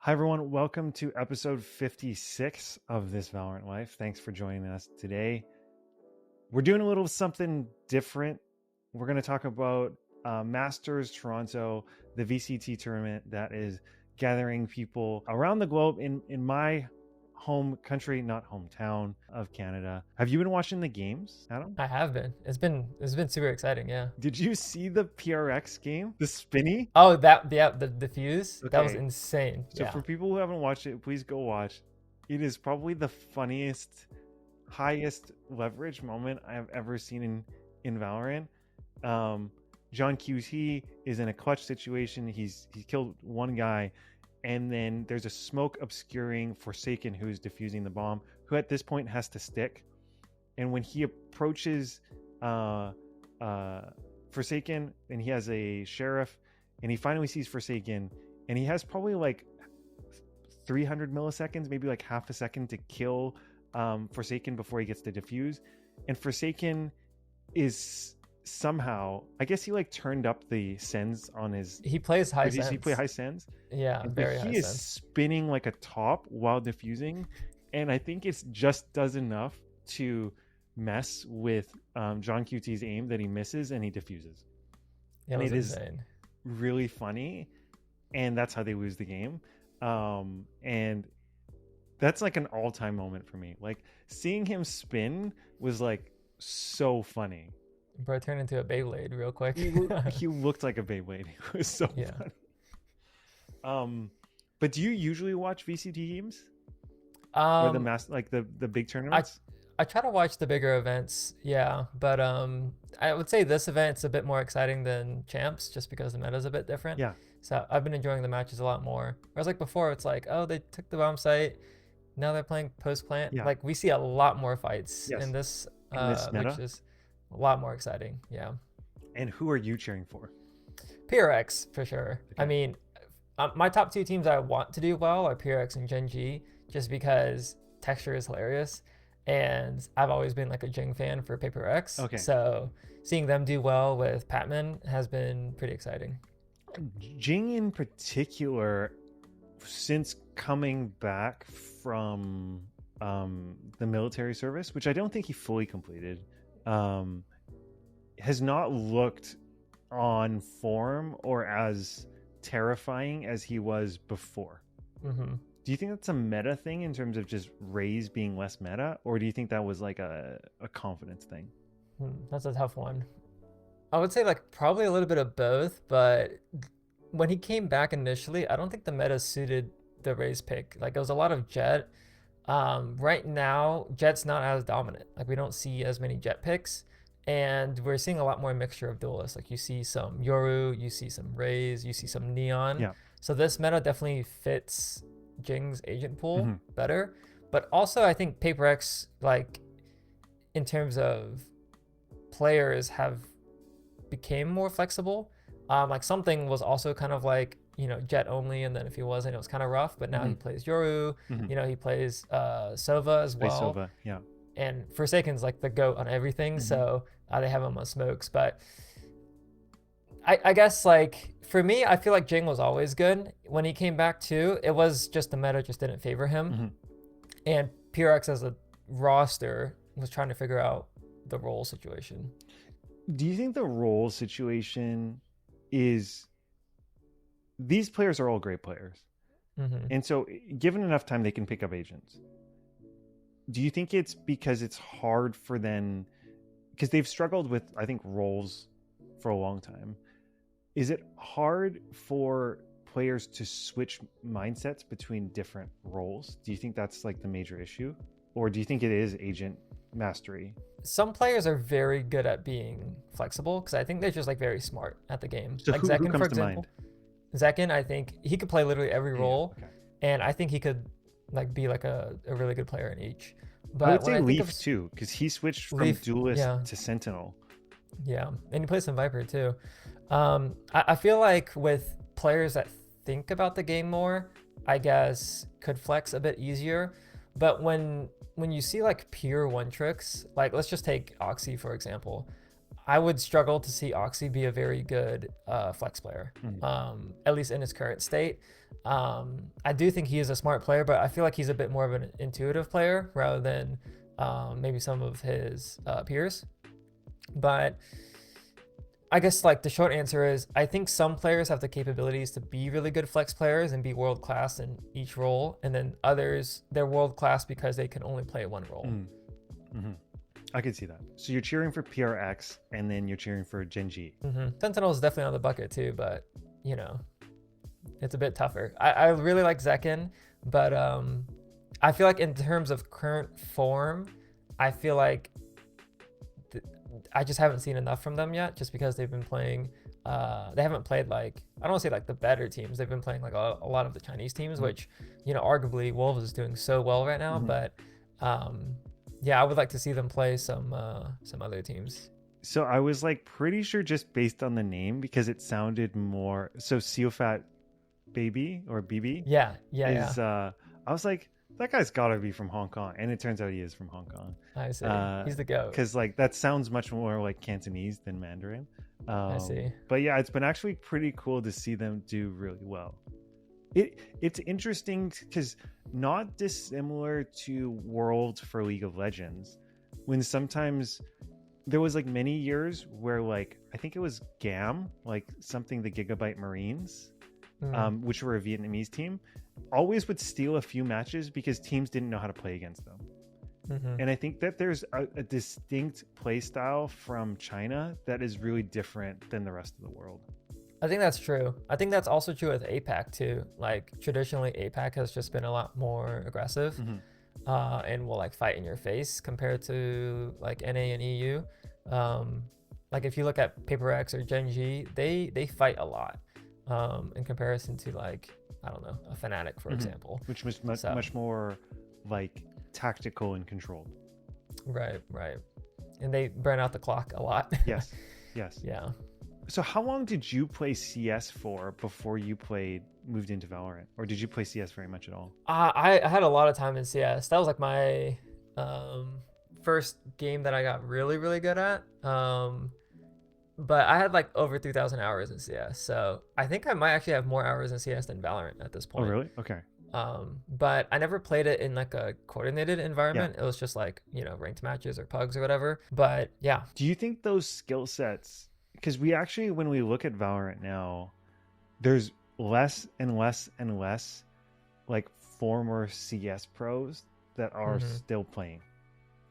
Hi, everyone. Welcome to episode 56 of This Valorant Life. Thanks for joining us today. We're doing a little something different. We're going to talk about Masters Toronto, the VCT tournament that is gathering people around the globe in my home country, not hometown of Canada. Have you been watching the games, Adam? I have been. It's been super exciting, yeah. Did you see the PRX game? The spinny? Oh, the diffuse? That was Okay. insane. So Yeah. for people who haven't watched it, please go watch. It is probably the funniest, highest leverage moment I have ever seen in Valorant. John QT is in a clutch situation. He's killed one guy, and then there's a smoke obscuring Forsaken, who's defusing the bomb, who at this point has to stick. And when he approaches Forsaken, and he has a sheriff, and he finally sees Forsaken, and he has probably like 300 milliseconds, maybe like half a second to kill Forsaken before he gets to defuse. And Forsaken is somehow, I guess he like turned up the sends on his. He plays high Did sense. he play high sends? Yeah, And very so high he is sense. spinning like a top while diffusing, and I think it's just does enough to mess with John QT's aim that he misses and he diffuses. Yeah, And it it was is insane. really funny, and that's how they lose the game. And that's like an all-time moment for me. Like seeing him spin was like so funny. Bro turned into a Beyblade real quick. He looked like a Beyblade. It was so Yeah. funny. But do you usually watch VCT games or the like the big tournaments? I try to watch the bigger events, yeah, but I would say this event's a bit more exciting than champs just because the meta's a bit different. Yeah. So I've been enjoying the matches a lot more. Whereas like before, it's like, oh, they took the bomb site, now they're playing post plant. Yeah. Like we see a lot more fights Yes. in this meta? which is a lot more exciting. Yeah. And who are you cheering for? PRX for sure. Okay. I mean, my top two teams I want to do well are PRX and Gen G, just because texture is hilarious. And I've always been like a Jing fan for Paper X. Okay. So seeing them do well with Patman has been pretty exciting. Jing in particular, since coming back from the military service, which I don't think he fully completed, has not looked on form or as terrifying as he was before. Mm-hmm. Do you think that's a meta thing in terms of just Raze being less meta, or do you think that was like a confidence thing? That's a tough one. I would say like probably a little bit of both, but when he came back initially, I don't think the meta suited the Raze pick. Like it was a lot of Jett. Right now, Jett's not as dominant. Like we don't see as many Jett picks, and we're seeing a lot more mixture of duelists. Like you see some Yoru, you see some Raze, you see some Neon. Yeah. So this meta definitely fits Jing's agent pool Mm-hmm. better. But also I think Paper X, like in terms of players, have became more flexible. Like something was also kind of like, you know, Jett only, and then if he wasn't, it was kind of rough. But now he plays Yoru, you know, he plays Sova as well. Sova, yeah. And Forsaken's like the GOAT on everything, so they have him on smokes. But I guess like for me, I feel like Jing was always good. When he came back too, it was just the meta just didn't favor him. And PRX as a roster was trying to figure out the role situation. Do you think the role situation is, these players are all great players, and so given enough time they can pick up agents? Do you think it's because it's hard for them, because they've struggled with, I think, roles for a long time? Is it hard for players to switch mindsets between different roles? Do you think that's like the major issue, or do you think it is agent mastery? Some players are very good at being flexible because I think they're just like very smart at the game. So like who Zechen, comes for to example. mind? Zechen, I think he could play literally every role, Okay. and I think he could like be like a really good player in each. But I would say when Leaf of too, because he switched from Leaf, Duelist yeah. to Sentinel. Yeah, and he plays some Viper too. I feel like with players that think about the game more, I guess could flex a bit easier. But when you see like pure one tricks, like let's just take Oxy for example. I would struggle to see Oxy be a very good flex player, at least in his current state. I do think he is a smart player, but I feel like he's a bit more of an intuitive player rather than maybe some of his peers. But I guess like the short answer is I think some players have the capabilities to be really good flex players and be world class in each role, and then others they're world class because they can only play one role. I could see that. So you're cheering for PRX and then you're cheering for Genji. Sentinel is definitely on the bucket too, but you know, it's a bit tougher. I really like Zechen, but I feel like in terms of current form, I feel like I just haven't seen enough from them yet, just because they've been playing. They haven't played like, I don't want to say like the better teams. They've been playing like a lot of the Chinese teams, which, you know, arguably Wolves is doing so well right now. But yeah, I would like to see them play some other teams. So I was like pretty sure just based on the name, because it sounded more so Seofat Baby or BB. Yeah. I was like, that guy's got to be from Hong Kong, and it turns out he is from Hong Kong. I see. He's the goat. Because like that sounds much more like Cantonese than Mandarin. I see. But yeah, it's been actually pretty cool to see them do really well. It's interesting because not dissimilar to Worlds for League of Legends, when sometimes there was like many years where like I think it was GAM, like something the Gigabyte Marines, which were a Vietnamese team, always would steal a few matches because teams didn't know how to play against them. And I think that there's a distinct play style from China that is really different than the rest of the world. I think that's true. I think that's also true with APAC too. Like traditionally APAC has just been a lot more aggressive and will like fight in your face compared to like NA and EU. Like if you look at PaperX or Genji, they fight a lot in comparison to like, I don't know, a Fnatic, for example. Which was much more like tactical and controlled. Right. And they burn out the clock a lot. Yes. Yeah. So how long did you play CS for before you moved into Valorant? Or did you play CS very much at all? I had a lot of time in CS. That was like my first game that I got really, really good at. But I had like over 3,000 hours in CS. So I think I might actually have more hours in CS than Valorant at this point. Oh, really? Okay. But I never played it in like a coordinated environment. It was just like, you know, ranked matches or pugs or whatever. But yeah. Do you think those skill sets, because we actually, when we look at Valorant now, there's less and less and less like former CS pros that are still playing.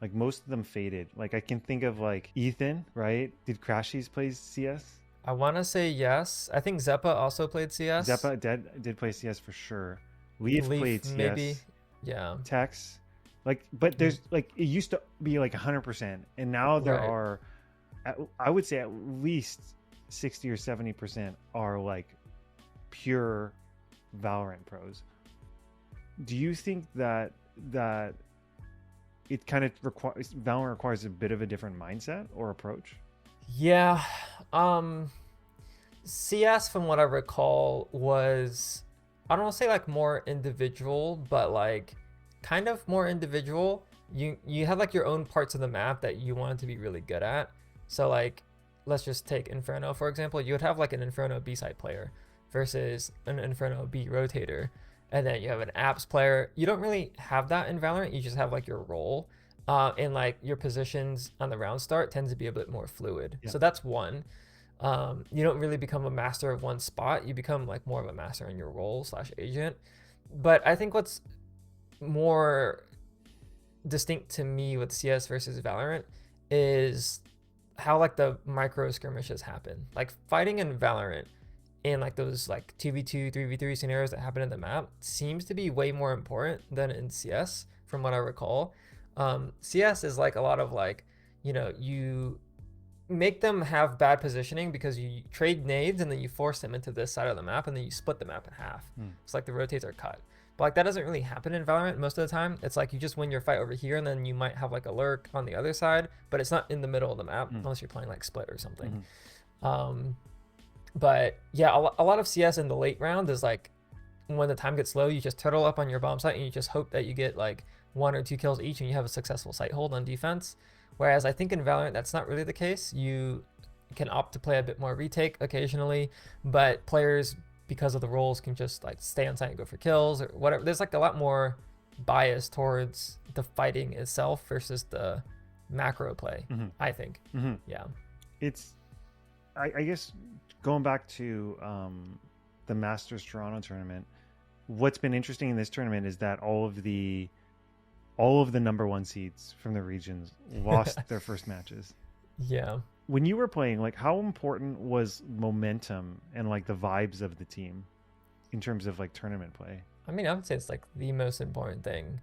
Like most of them faded. Like I can think of like Ethan, right? Did Crashies play CS? I want to say yes. I think Zeppa also played CS. Zeppa did play CS for sure. Leaf played CS. Maybe. Yeah. Tex. Like, but there's like, it used to be like 100%. And now there are, I would say at least 60 or 70% are like pure Valorant pros. Do you think that it kind of Valorant requires a bit of a different mindset or approach? Yeah. CS, from what I recall, was, I don't want to say like more individual, but like kind of more individual. You had like your own parts of the map that you wanted to be really good at. So like, let's just take Inferno, for example. You would have like an Inferno B-side player versus an Inferno B rotator. And then you have an apps player. You don't really have that in Valorant. You just have like your role. And like your positions on the round start tends to be a bit more fluid. Yeah. So that's one. You don't really become a master of one spot. You become like more of a master in your role / agent. But I think what's more distinct to me with CS versus Valorant is how like the micro skirmishes happen. Like fighting in Valorant in like those like 2v2, 3v3 scenarios that happen in the map seems to be way more important than in CS from what I recall. CS is like a lot of like, you know, you make them have bad positioning because you trade nades and then you force them into this side of the map and then you split the map in half. It's like the rotates are cut. But like that doesn't really happen in Valorant most of the time. It's like you just win your fight over here and then you might have like a lurk on the other side, but it's not in the middle of the map unless you're playing like split or something. But yeah, a lot of CS in the late round is like when the time gets low, you just turtle up on your bomb site and you just hope that you get like 1 or 2 kills each and you have a successful site hold on defense. Whereas I think in Valorant, that's not really the case. You can opt to play a bit more retake occasionally, but players, because of the roles, can just like stay on site and go for kills or whatever. There's like a lot more bias towards the fighting itself versus the macro play, I think. Yeah. It's, I guess, going back to the Masters Toronto tournament, what's been interesting in this tournament is that all of the number one seeds from the regions lost their first matches. Yeah. When you were playing, like, how important was momentum and like the vibes of the team in terms of like tournament play? I mean, I would say it's like the most important thing.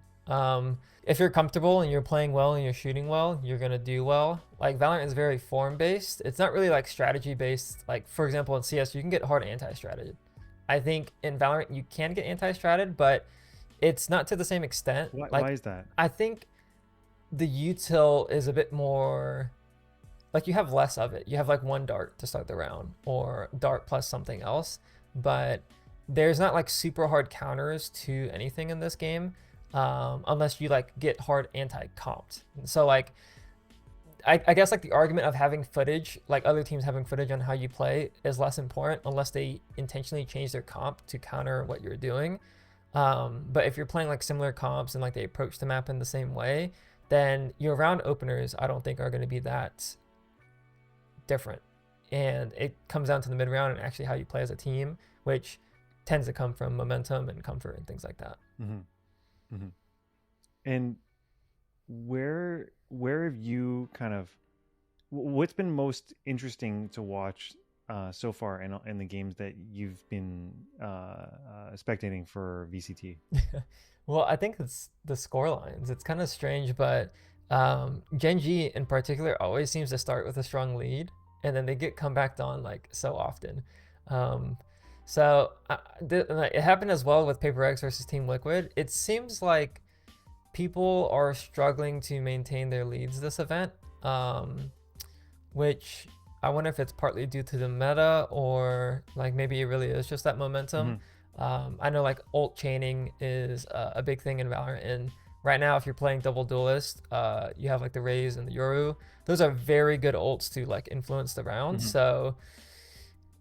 If you're comfortable and you're playing well and you're shooting well, you're gonna do well. Like Valorant is very form based. It's not really like strategy based. Like for example, in CS, you can get hard anti-stratted. I think in Valorant you can get anti-stratted, but it's not to the same extent. Why is that? I think the util is a bit more, like you have less of it. You have like one dart to start the round or dart plus something else, but there's not like super hard counters to anything in this game, unless you like get hard anti-comped. So like, I guess like the argument of having footage, like other teams having footage on how you play, is less important unless they intentionally change their comp to counter what you're doing. But if you're playing like similar comps and like they approach the map in the same way, then your round openers I don't think are going to be that different. And it comes down to the mid round and actually how you play as a team, which tends to come from momentum and comfort and things like that. And where have you kind of, what's been most interesting to watch so far in the games that you've been spectating for VCT? Well, I think it's the score lines. It's kind of strange, but Gen.G in particular always seems to start with a strong lead, and then they get comebacked on like so often. So it happened as well with Paper X versus Team Liquid. It seems like people are struggling to maintain their leads this event, which I wonder if it's partly due to the meta or like maybe it really is just that momentum. I know like ult chaining is a big thing in Valorant, and right now if you're playing double Duelist, you have like the Raze and the Yoru. Those are very good ults to like influence the round. So,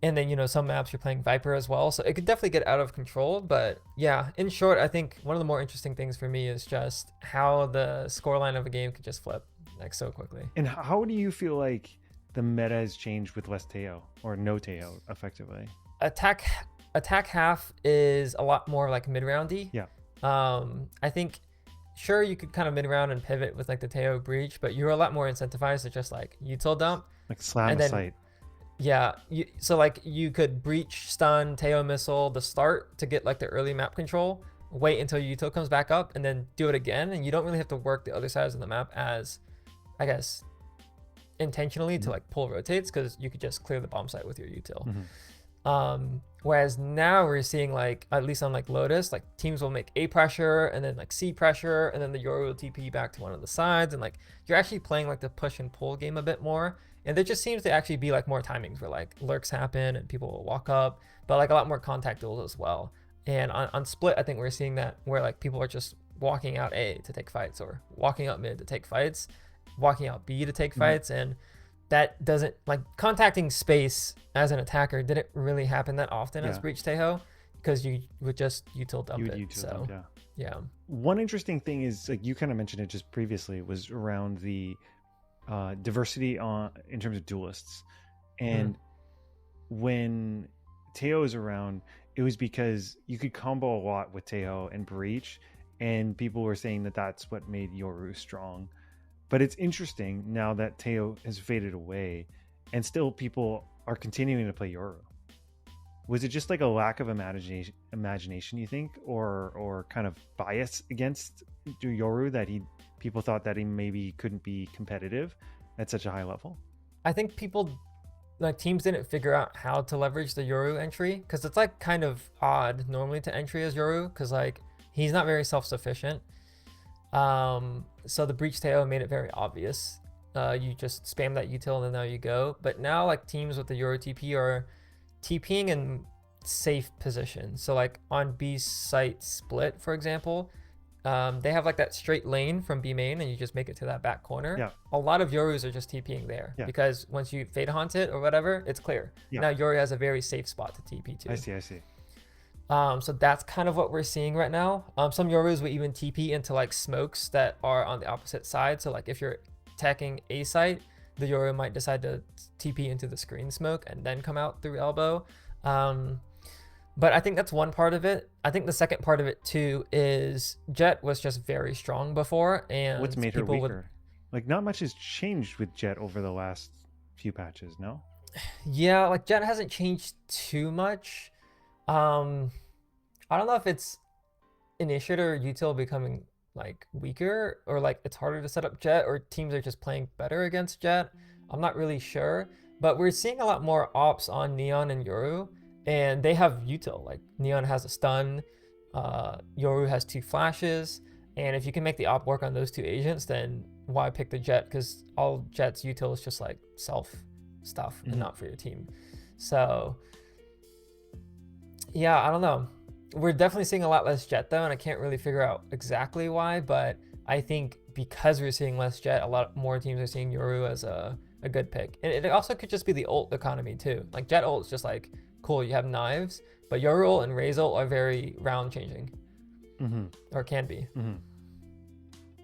and then, you know, some maps you're playing Viper as well. So it could definitely get out of control. But yeah, in short, I think one of the more interesting things for me is just how the scoreline of a game could just flip like so quickly. And how do you feel like the meta has changed with less Teo or no Teo effectively? Attack half is a lot more like mid-roundy. Yeah. I think sure you could kind of mid-round and pivot with like the Teo breach, but you're a lot more incentivized to just like util dump. Like slam a site. Yeah, so like you could breach, stun, Teo missile the start to get like the early map control, wait until your util comes back up, and then do it again, and you don't really have to work the other sides of the map as, I guess, intentionally to like pull rotates, because you could just clear the bomb site with your util. Whereas now we're seeing like, at least on like Lotus, like teams will make A pressure and then like C pressure, and then the Yoru will TP back to one of the sides, and like you're actually playing like the push and pull game a bit more. And there just seems to actually be like more timings where like lurks happen and people will walk up, but like a lot more contact duels as well. And on split, I think we're seeing that where like people are just walking out A to take fights, or walking up mid to take fights, walking out B to take fights. And that doesn't, like, contacting space as an attacker didn't really happen that often as Breach Teho, because you would just util dump it. So yeah. One interesting thing is, like you kind of mentioned it just previously, was around the diversity in terms of duelists. And when Teo is around, it was because you could combo a lot with Teo and Breach, and people were saying that that's what made Yoru strong. But it's interesting now that Teo has faded away and still people are continuing to play Yoru. Was it just like a lack of imagination, you think, or kind of bias against Yoru, that people thought that he maybe couldn't be competitive at such a high level? I think teams didn't figure out how to leverage the Yoru entry, because it's like kind of odd normally to entry as Yoru, because like he's not very self-sufficient. So the Breach Teo made it very obvious. You just spam that util and then there you go. But now like teams with the Yoru TP are TPing in safe position. So like on B site split, for example, they have like that straight lane from B main, and you just make it to that back corner. Yeah. A lot of Yorus are just TPing there because once you fade haunt it or whatever, it's clear. Now Yoru has a very safe spot to TP to. I see. So that's kind of what we're seeing right now. Some Yorus will even TP into like smokes that are on the opposite side. So like if you're attacking A site, the Yoru might decide to TP into the screen smoke and then come out through elbow. But I think that's one part of it. I think the second part of it too is Jett was just very strong before, and what's made her weaker? Like not much has changed with Jett over the last few patches, no? Yeah, like Jett hasn't changed too much. I don't know if it's initiator or util becoming like weaker, or like it's harder to set up Jett, or teams are just playing better against Jett. I'm not really sure, but we're seeing a lot more ops on Neon and Yoru. And they have util, like Neon has a stun, Yoru has 2 flashes, and if you can make the op work on those 2 agents, then why pick the Jett? Because all Jett's util is just like self stuff and not for your team. So yeah, I don't know. We're definitely seeing a lot less Jett though, and I can't really figure out exactly why, but I think because we're seeing less Jett, a lot more teams are seeing Yoru as a good pick. And it also could just be the ult economy too. Like Jett ult is just like, cool, you have knives, but Yoru ult and Raze ult are very round changing, or can be.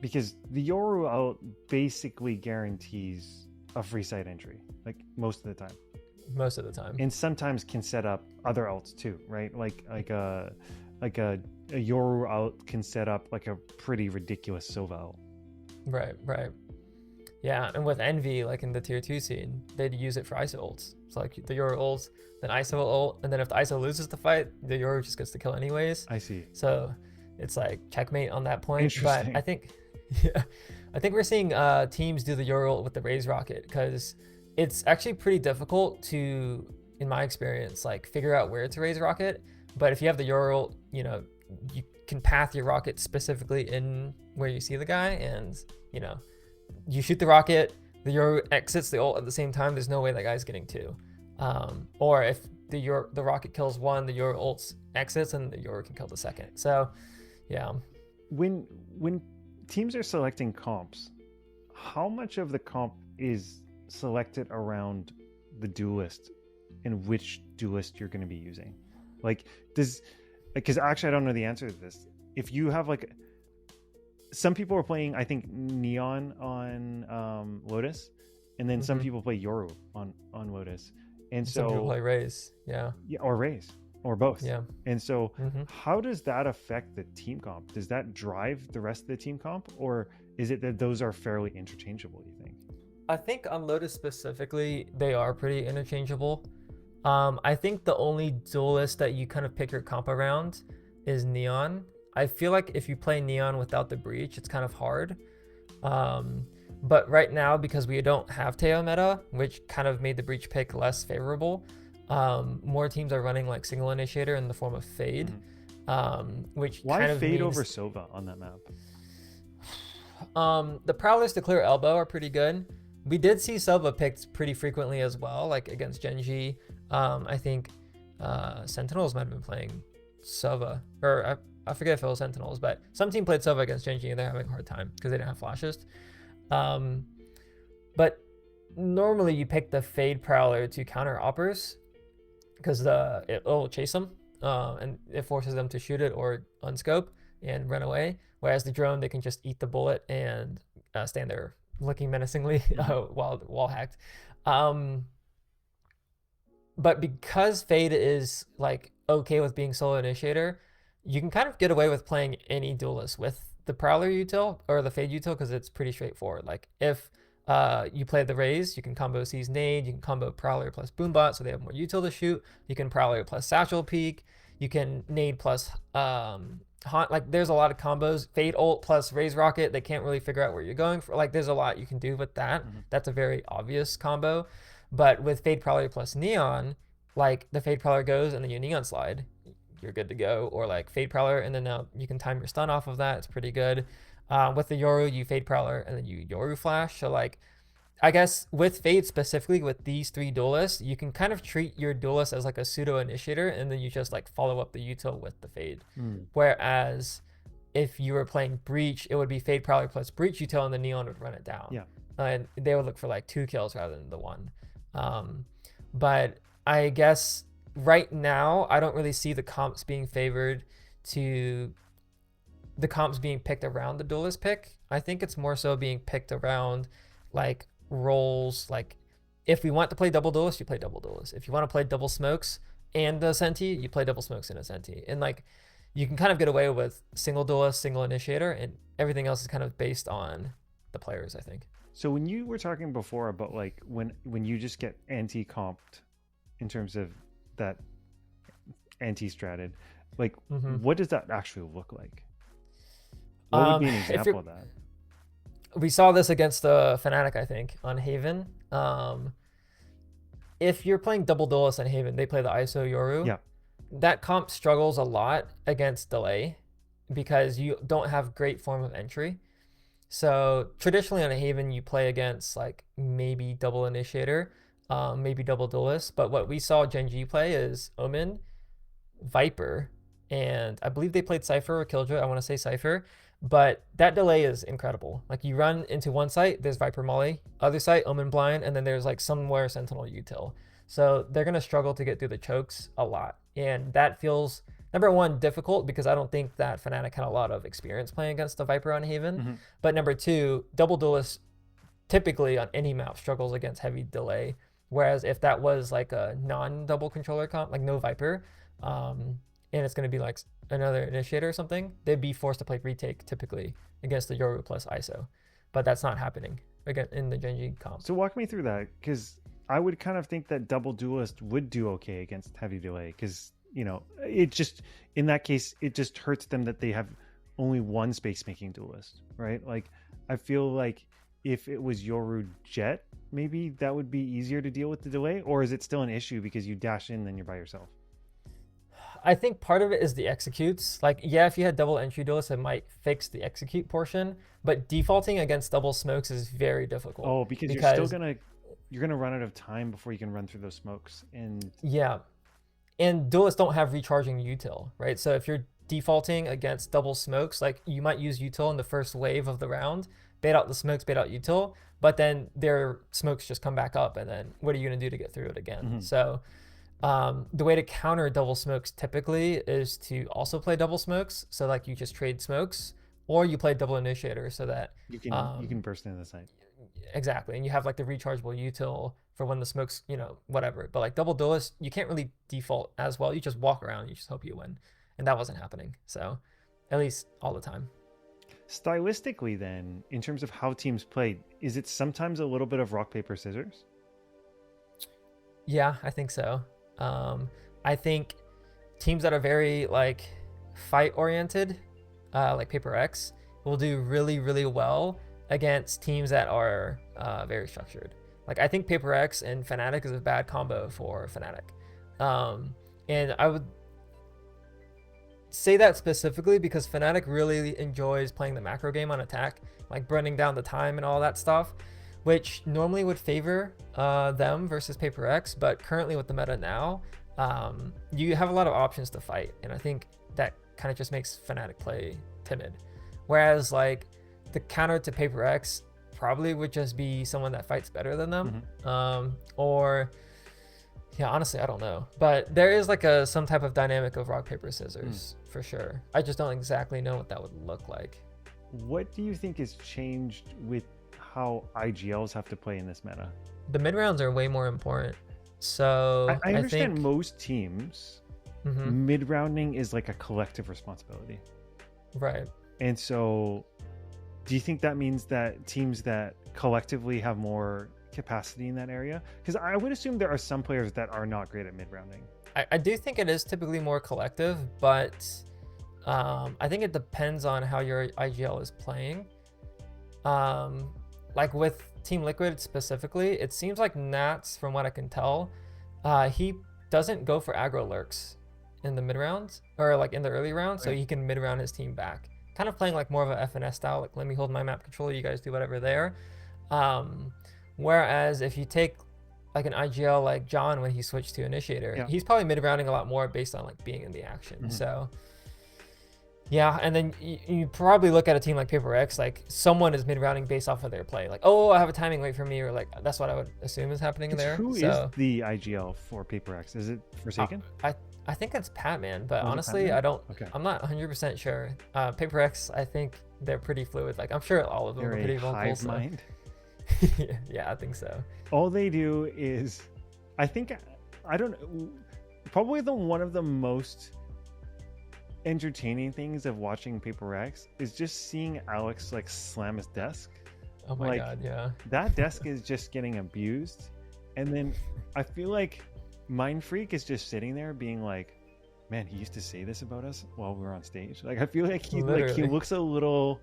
Because the Yoru ult basically guarantees a free site entry, like most of the time. Most of the time. And sometimes can set up other ults too, right? Like a Yoru ult can set up like a pretty ridiculous Sova ult. Right. Yeah, and with Envy, like in the tier 2 scene, they'd use it for ISO ults. So like the Yoru ults, then ISO will ult, and then if the ISO loses the fight, the Yoru just gets the kill anyways. I see. So it's like checkmate on that point. Interesting. But I think we're seeing teams do the Yoru ult with the Raze rocket, because it's actually pretty difficult to, in my experience, like figure out where to Raze rocket. But if you have the Yoru ult, you know, you can path your rocket specifically in where you see the guy, and you know, you shoot the rocket, the Yoru exits the ult at the same time, there's no way that guy's getting 2. Or if the rocket kills 1, the Yoru ult exits, and the Yoru can kill the second. So yeah. When teams are selecting comps, how much of the comp is selected around the duelist and which duelist you're going to be using? Like because actually I don't know the answer to this. If you have like, some people are playing, I think, Neon on Lotus, and then some people play Yoru on Lotus, and so some people play Raze, or Raze, or both. Yeah. And so how does that affect the team comp? Does that drive the rest of the team comp, or is it that those are fairly interchangeable, you think? I think on Lotus specifically, they are pretty interchangeable. I think the only duelist that you kind of pick your comp around is Neon. I feel like if you play Neon without the breach, it's kind of hard. But right now, because we don't have Teo meta, which kind of made the breach pick less favorable, more teams are running like single initiator in the form of Fade, which why kind of Fade means... over Sova on that map? The Prowlers to clear elbow are pretty good. We did see Sova picked pretty frequently as well, like against Genji. I think Sentinels might have been playing Sova, or I forget if it was Sentinels, but some team played Sova against Genji and they're having a hard time because they didn't have flashes. But normally you pick the Fade Prowler to counter Oppers because it'll chase them and it forces them to shoot it or unscope and run away. Whereas the drone, they can just eat the bullet and stand there looking menacingly while wall hacked. But because Fade is like okay with being solo initiator, you can kind of get away with playing any duelist with the Prowler util or the Fade util because it's pretty straightforward. Like if you play the Raze, you can combo Seize Nade, you can combo Prowler plus Boombot so they have more util to shoot. You can Prowler plus Satchel Peek, you can Nade plus Haunt. Like there's a lot of combos. Fade ult plus Raze Rocket, they can't really figure out where you're going for. Like there's a lot you can do with that. That's a very obvious combo. But with Fade Prowler plus Neon, like the Fade Prowler goes and then you Neon slide, you're good to go. Or like Fade Prowler and then now you can time your stun off of that. It's pretty good. With the Yoru, you Fade Prowler and then you Yoru flash. So like, I guess with Fade specifically with these three duelists, you can kind of treat your duelist as like a pseudo initiator and then you just like follow up the util with the Fade. Whereas if you were playing Breach, it would be Fade Prowler plus Breach Util, and the Neon would run it down. Yeah. And they would look for like 2 kills rather than the 1. But I guess right now, I don't really see the comps being favored to the comps being picked around the Duelist pick. I think it's more so being picked around like roles. Like if we want to play double Duelist, you play double Duelist. If you want to play double Smokes and the Senti, you play double Smokes and a Senti. And like you can kind of get away with single Duelist, single Initiator, and everything else is kind of based on the players, I think. So when you were talking before about like when you just get anti-comped in terms of that anti-stratted, like what does that actually look like? What would be an example of that? We saw this against the Fnatic, I think, on Haven. If you're playing double Duelist on Haven, they play the ISO Yoru. Yeah. That comp struggles a lot against delay because you don't have great form of entry. So traditionally on a Haven, you play against like maybe double Initiator, maybe double Duelist. But what we saw Gen.G play is Omen, Viper, and I believe they played Cypher or Killjoy. I want to say Cypher. But that delay is incredible. Like you run into one site, there's Viper Molly, other site, Omen Blind, and then there's like somewhere Sentinel Util. So they're going to struggle to get through the chokes a lot. And that feels, number one, difficult because I don't think that Fnatic had a lot of experience playing against the Viper on Haven. But number two, double Duelist typically on any map struggles against heavy delay. Whereas if that was like a non-double controller comp, like no Viper, and it's going to be like another Initiator or something, they'd be forced to play retake typically against the Yoru plus ISO. But that's not happening again in the Gen.G comp. So walk me through that, because I would kind of think that double Duelist would do okay against heavy delay, because, you know, it just, in that case, it just hurts them that they have only one space-making Duelist, right? Like, I feel like if it was Yoru Jett, maybe that would be easier to deal with the delay, or is it still an issue because you dash in, then you're by yourself? I think part of it is the executes. Like, yeah, if you had double entry Duelist, it might fix the execute portion, but defaulting against double smokes is very difficult. Oh, because you're still gonna run out of time before you can run through those smokes. And yeah, and Duelists don't have recharging util, right? So if you're defaulting against double smokes, like you might use util in the first wave of the round, bait out the smokes, bait out util, but then their smokes just come back up, and then what are you gonna do to get through it again? So the way to counter double smokes typically is to also play double smokes. So like you just trade smokes, or you play double Initiator so that you can burst into the site. Exactly, and you have like the rechargeable util for when the smokes, you know, whatever. But like double Duelist, you can't really default as well. You just walk around, you just hope you win, and that wasn't happening. So at least all the time. Stylistically, then, in terms of how teams played, is it sometimes a little bit of rock paper scissors? Yeah, I think so. I think teams that are very like fight oriented, like Paper X, will do really, really well against teams that are very structured. Like I think Paper X and Fnatic is a bad combo for Fnatic. And I would say that specifically because Fnatic really enjoys playing the macro game on attack, like burning down the time and all that stuff, which normally would favor them versus Paper X, but currently with the meta now, you have a lot of options to fight, and I think that kind of just makes Fnatic play timid. Whereas like the counter to Paper X probably would just be someone that fights better than them, or yeah, honestly, I don't know. But there is like some type of dynamic of rock, paper, scissors for sure. I just don't exactly know what that would look like. What do you think has changed with how IGLs have to play in this meta? The mid rounds are way more important. So I understand most teams, mid rounding is like a collective responsibility. Right. And so do you think that means that teams that collectively have more capacity in that area? Because I would assume there are some players that are not great at mid rounding. I do think it is typically more collective, but I think it depends on how your IGL is playing. Like with Team Liquid specifically, it seems like Nats, from what I can tell, he doesn't go for aggro lurks in the mid rounds, or like in the early rounds, so he can mid round his team back. Kind of playing like more of a FNS style, like let me hold my map controller, you guys do whatever there. Whereas if you take like an IGL like John when he switched to Initiator, he's probably mid rounding a lot more based on like being in the action. So Yeah, and then you probably look at a team like Paper X, like someone is mid-rounding based off of their play. Like, oh, I have a timing wait for me, or like that's what I would assume is happening there. Who is the IGL for Paper X? Is it Forsaken? I think it's Patman, but honestly, Patman? I don't. Okay. I'm not 100% sure. Paper X, I think they're pretty fluid. Like, I'm sure all of them are pretty vocal. Hive mind. Yeah, I think so. All they do is, I think, I don't know, probably one of the most entertaining things of watching Paper X is just seeing Alex like slam his desk. Oh my god, yeah. That desk is just getting abused, and then I feel like Mind Freak is just sitting there being like, man, he used to say this about us while we were on stage. Like, I feel like he looks a little,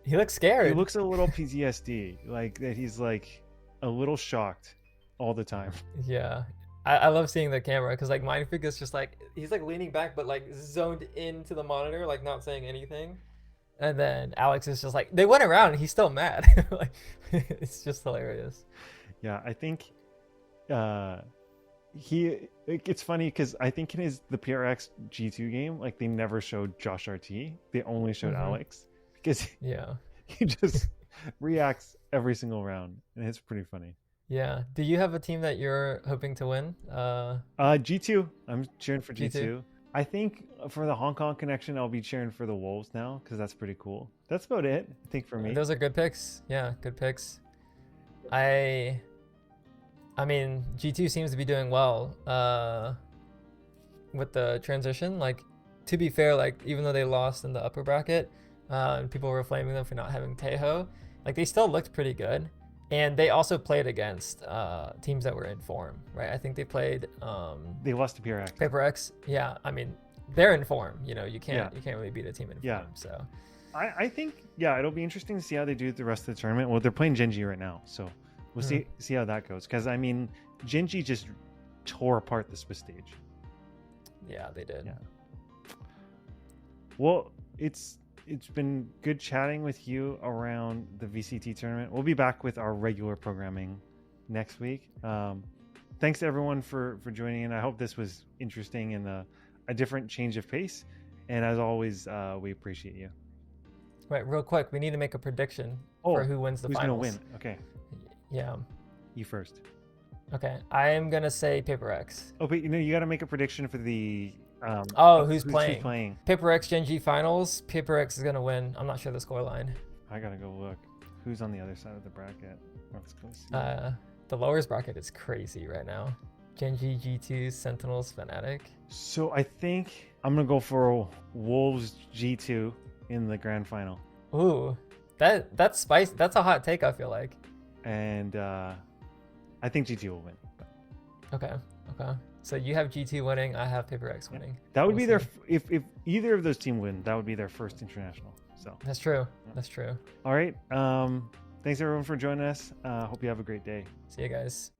he looks scared. He looks a little PTSD, like that he's like a little shocked all the time. Yeah. I love seeing the camera because like Mind Freak is just like, he's like leaning back but like zoned into the monitor, like not saying anything. And then Alex is just like, they went around and he's still mad. Like, it's just hilarious. Yeah, I think it's funny because I think in the PRX G2 game, like they never showed Josh RT. They only showed Alex because he just reacts every single round, and it's pretty funny. Yeah. Do you have a team that you're hoping to win? G2. I'm cheering for G2. I think for the Hong Kong connection, I'll be cheering for the Wolves now because that's pretty cool. That's about it, I think, for me. Those are good picks. Yeah, good picks. I mean, G2 seems to be doing well with the transition. Like, to be fair, like even though they lost in the upper bracket, and people were flaming them for not having Taeho, like they still looked pretty good. And they also played against teams that were in form, right? I think they played. They lost to PRX. Paper X, yeah. I mean, they're in form. You know, you can't really beat a team in form. So, I think it'll be interesting to see how they do the rest of the tournament. Well, they're playing Genji right now, so we'll see how that goes. Because I mean, Genji just tore apart the Swiss stage. Yeah, they did. Yeah. Well, it's been good chatting with you around the VCT tournament. We'll be back with our regular programming next week. Thanks to everyone for joining in. I hope this was interesting and a different change of pace. And as always, we appreciate you. Right, real quick, we need to make a prediction for who wins the finals. Who's going to win? Okay. Yeah. You first. Okay, I am going to say Paper X. Oh, but you got to make a prediction for the... who's playing? Paper X Gen G finals. Paper X is gonna win. I'm not sure the scoreline. I gotta go look. Who's on the other side of the bracket? Let's go see. The lowers bracket is crazy right now. Gen G, G2, Sentinels, Fnatic. So I think I'm gonna go for Wolves G2 in the grand final. Ooh, that's spice. That's a hot take. I feel like. And I think G2 will win. Okay. So you have G2 winning, I have Paper X winning. That would be their if either of those teams win, that would be their first international. So that's true. That's true. All right. Thanks everyone for joining us. Hope you have a great day. See you guys.